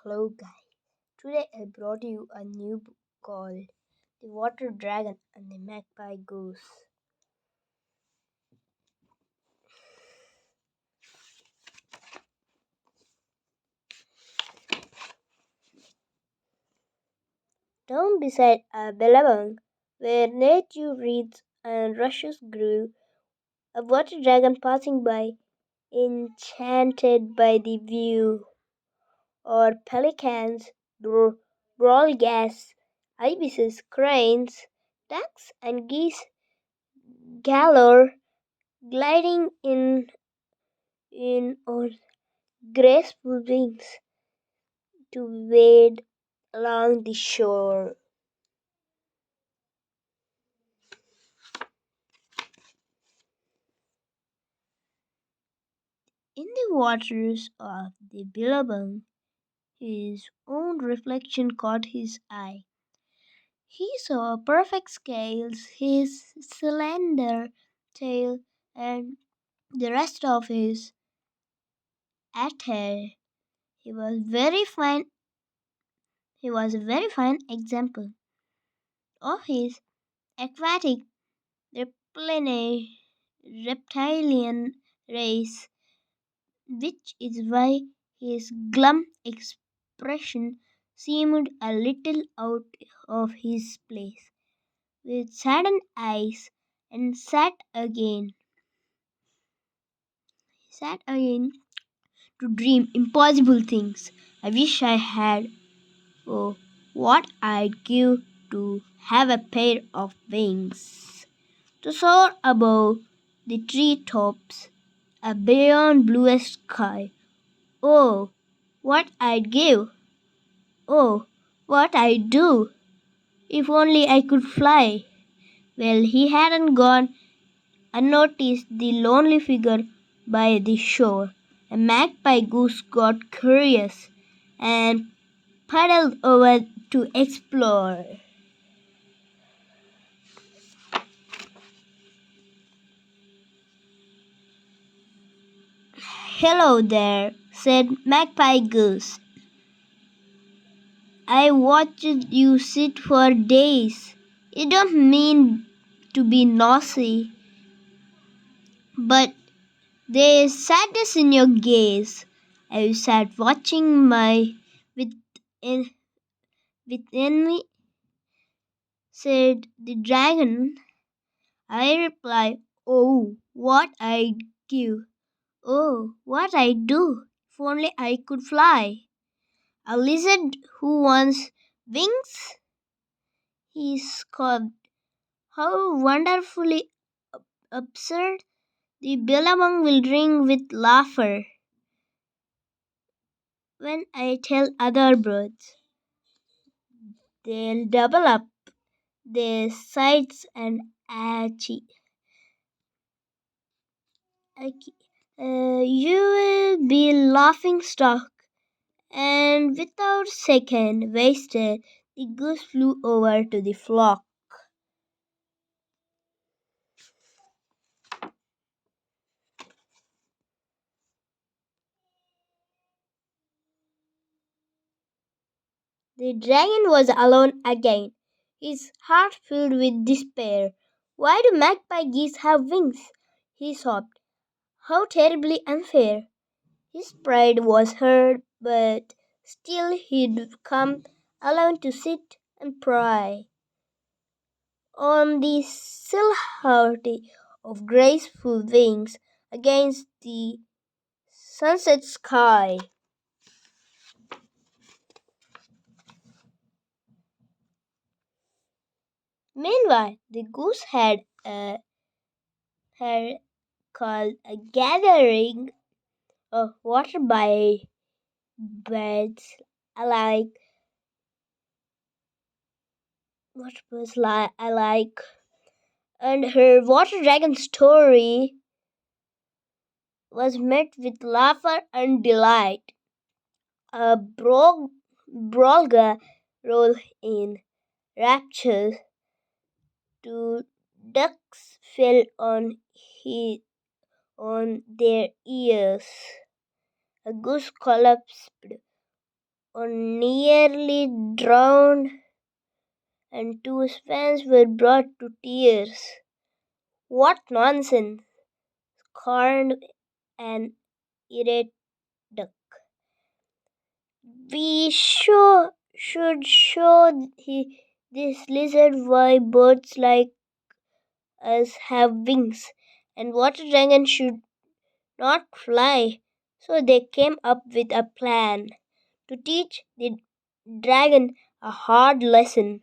Hello, guys. Today I brought you a new book called The Water Dragon and the Magpie Goose. Down beside a billabong, where nature reads and rushes grew, a water dragon passing by, enchanted by the view. Or pelicans, brolgas, ibises, cranes, ducks, and geese galore gliding in on graceful wings to wade along the shore. In the waters of the billabong, his own reflection caught his eye. He saw perfect scales, his slender tail, and the rest of his attire. He was very fine. He was a very fine example of his aquatic reptilian race, which is why his glum expression seemed a little out of his place. With saddened eyes, and sat again to dream impossible things. I wish I had, oh, what I'd give to have a pair of wings to soar above the tree tops, a beyond bluest sky. Oh, what I'd give! Oh, what I'd do! If only I could fly! Well, he hadn't gone unnoticed the lonely figure by the shore. A magpie goose got curious and paddled over to explore. Hello there, said Magpie Goose. I watched you sit for days. You don't mean to be nosy, but there's sadness in your gaze. I sat watching my within, within me, said the dragon. I replied, oh, what I'd give. Oh, what I'd do. If only I could fly. A lizard who wants wings? He scoffed. How wonderfully absurd! The billabong will ring with laughter when I tell other birds. They'll double up their sides and you will be laughing stock. And without second wasted, the goose flew over to the flock. The dragon was alone again, his heart filled with despair. Why do magpie geese have wings? He sobbed. How terribly unfair. His pride was hurt, but still he'd come alone to sit and pry on the silhouette of graceful wings against the sunset sky. Meanwhile, the goose had called a gathering of water by birds alike, what birds alike, and her water dragon story was met with laughter and delight. A brolga rolled in raptures. Two ducks fell on their ears. A goose collapsed or nearly drowned, and two swans were brought to tears. What nonsense! Scorned an irate duck. We should show this lizard why birds like us have wings, and water dragon should not fly. So they came up with a plan to teach the dragon a hard lesson.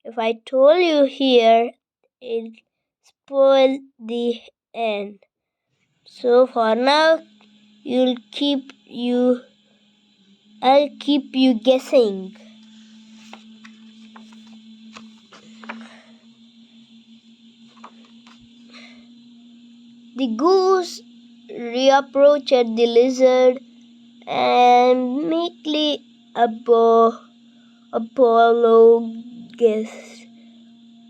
If I told you here, it spoil the end. So for now, you'll keep you. I'll keep you guessing. The goose reapproached the lizard and meekly apologized.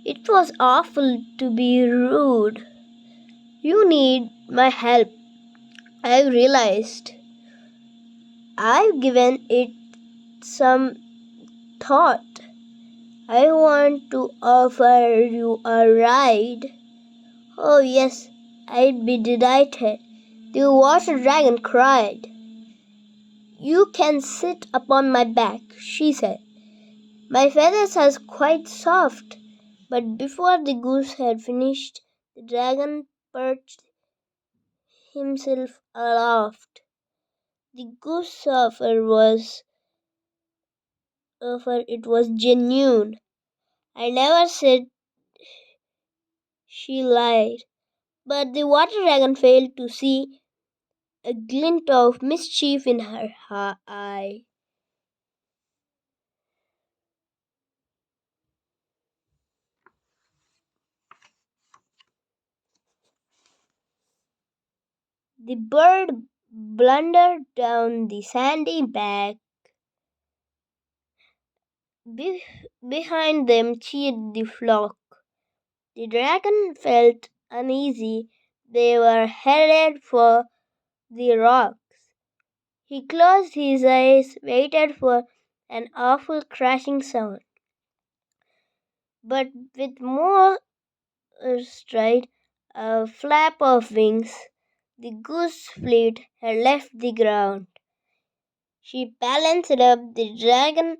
It was awful to be rude. You need my help. I realized. I've given it some thought. I want to offer you a ride. Oh, yes, I'd be delighted. The water dragon cried. You can sit upon my back, she said. My feathers are quite soft. But before the goose had finished, the dragon perched himself aloft. The goose offer it was genuine. I never said she lied. But the water dragon failed to see a glint of mischief in her eye. The bird blundered down the sandy bank. Be- Behind them cheered the flock. The dragon felt uneasy. They were headed for the rocks. He closed his eyes, waited for an awful crashing sound. But with more stride, a flap of wings, the goose fleet had left the ground. She balanced up. The dragon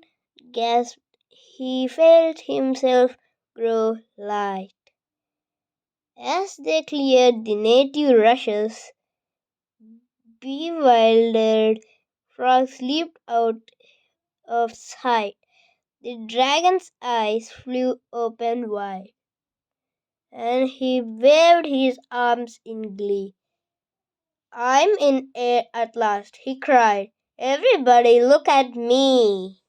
gasped. He felt himself grow light. As they cleared the native rushes, bewildered frogs leaped out of sight. The dragon's eyes flew open wide, and he waved his arms in glee. I'm in air at last, he cried. Everybody look at me.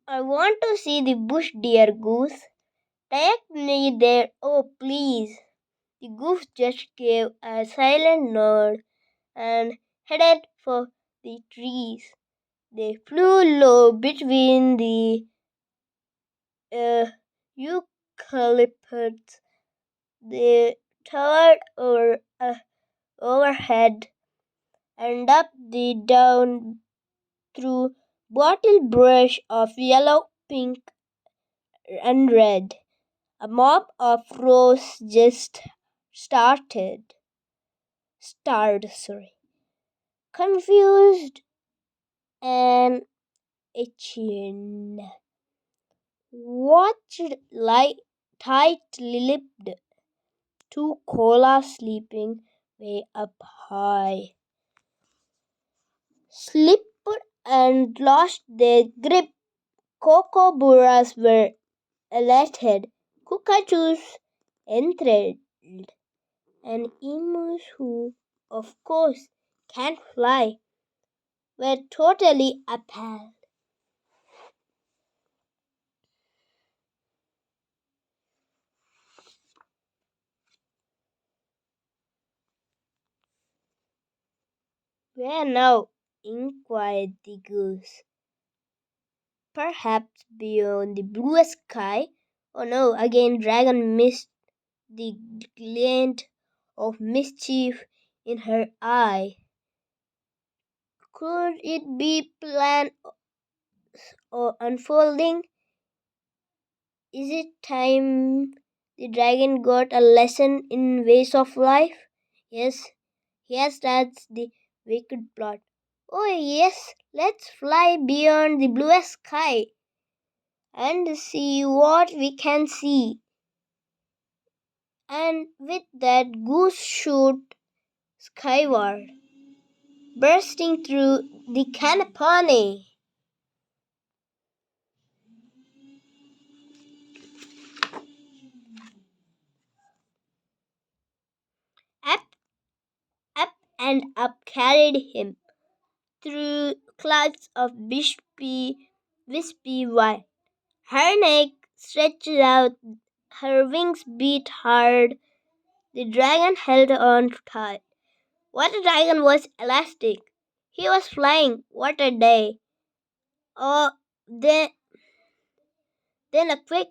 I want to see the bush, dear goose. Take me there, oh please. The goose just gave a silent nod and headed for the trees. They flew low between the eucalyptus. They towered overhead and up the down through bottle brush of yellow, pink, and red. A mob of crows just starred, confused and itching. Watched tight-lipped two koalas sleeping way up high. Slipped and lost their grip. Kookaburras were elated, cockatoos enthralled, and emus who, of course, can't fly, were totally appalled. Where now? Inquired the goose. Perhaps beyond the blue sky? Oh no, again Dragon missed the glint of mischief in her eye. Could it be plan or unfolding? Is it time the dragon got a lesson in ways of life? Yes, yes, that's the wicked plot. Oh, yes, let's fly beyond the bluest sky and see what we can see. And with that, goose shoot skyward, bursting through the canopy. Up, up, and up carried him through clouds of wispy white. Her neck stretched out, her wings beat hard. The dragon held on tight. Water Dragon was elastic. He was flying. What a day. Oh, then a quick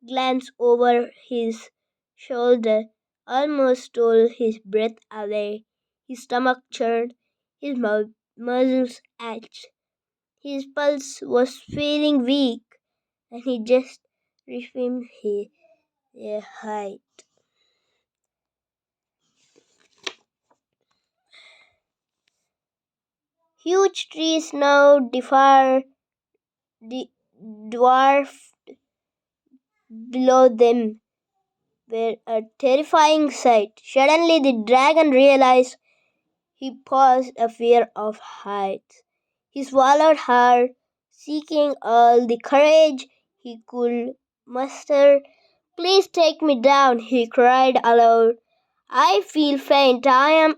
glance over his shoulder almost stole his breath away. His stomach churned, his muscles ached. His pulse was feeling weak, and he just resumed his height. Huge trees now dwarfed below them were a terrifying sight. Suddenly, the dragon realized he possessed a fear of heights. He swallowed hard, seeking all the courage he could muster. Please take me down, he cried aloud. I feel faint. I am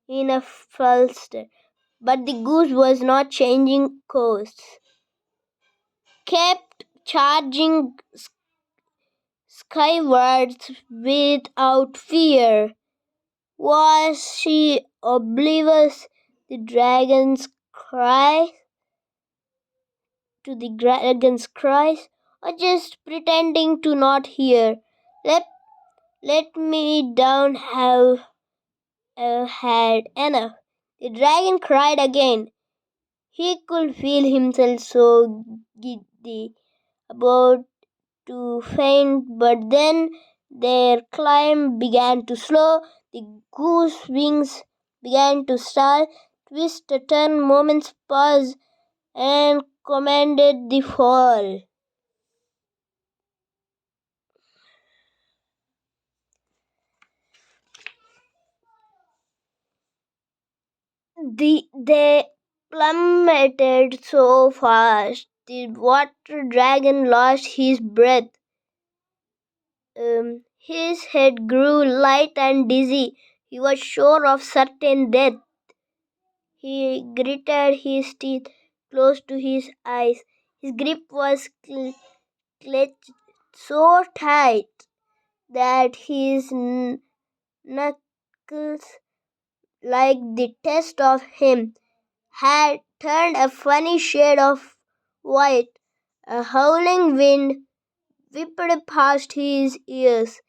in a fluster. But the goose was not changing course. Kept charging skywards without fear. Was she oblivious the dragon's cry to the dragon's cries, or just pretending to not hear? Let let me down have had enough. The dragon cried again. He could feel himself so giddy about to faint, but then their climb began to slow. The goose wings began to stall, twist, turn, moments pause, and commanded the fall. They plummeted so fast, the water dragon lost his breath. His head grew light and dizzy. He was sure of certain death. He gritted his teeth close to his eyes. His grip was clenched so tight that his knuckles, like the test of him, had turned a funny shade of white. A howling wind whipped past his ears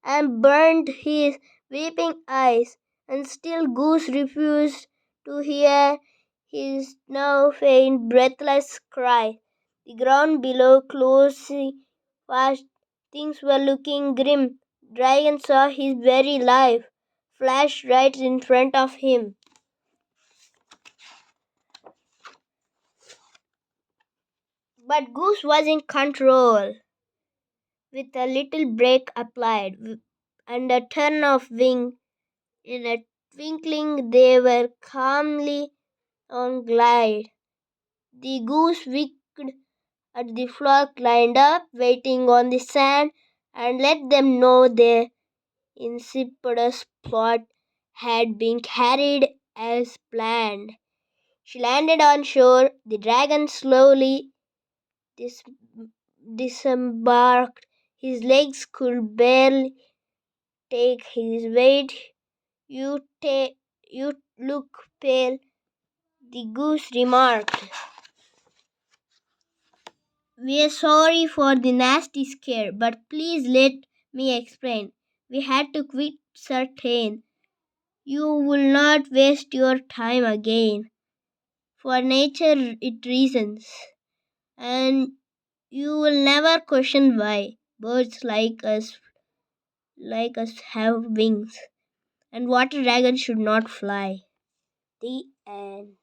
and burned his weeping eyes, and still Goose refused to hear his now faint, breathless cry. The ground below closely fast. Things were looking grim. Dragon saw his very life flash right in front of him. But Goose was in control. With a little brake applied and a turn of wing, in a twinkling they were calmly on glide. The goose winked at the flock lined up, waiting on the sand, and let them know their insipid plot had been carried as planned. She landed on shore. The dragon slowly dis- disembarked. His legs could barely take his weight. You look pale, the goose remarked. We're sorry for the nasty scare, but please let me explain. We had to quit certain you will not waste your time again. For nature it reasons, and you will never question why birds like us have wings and water dragons should not fly. The end.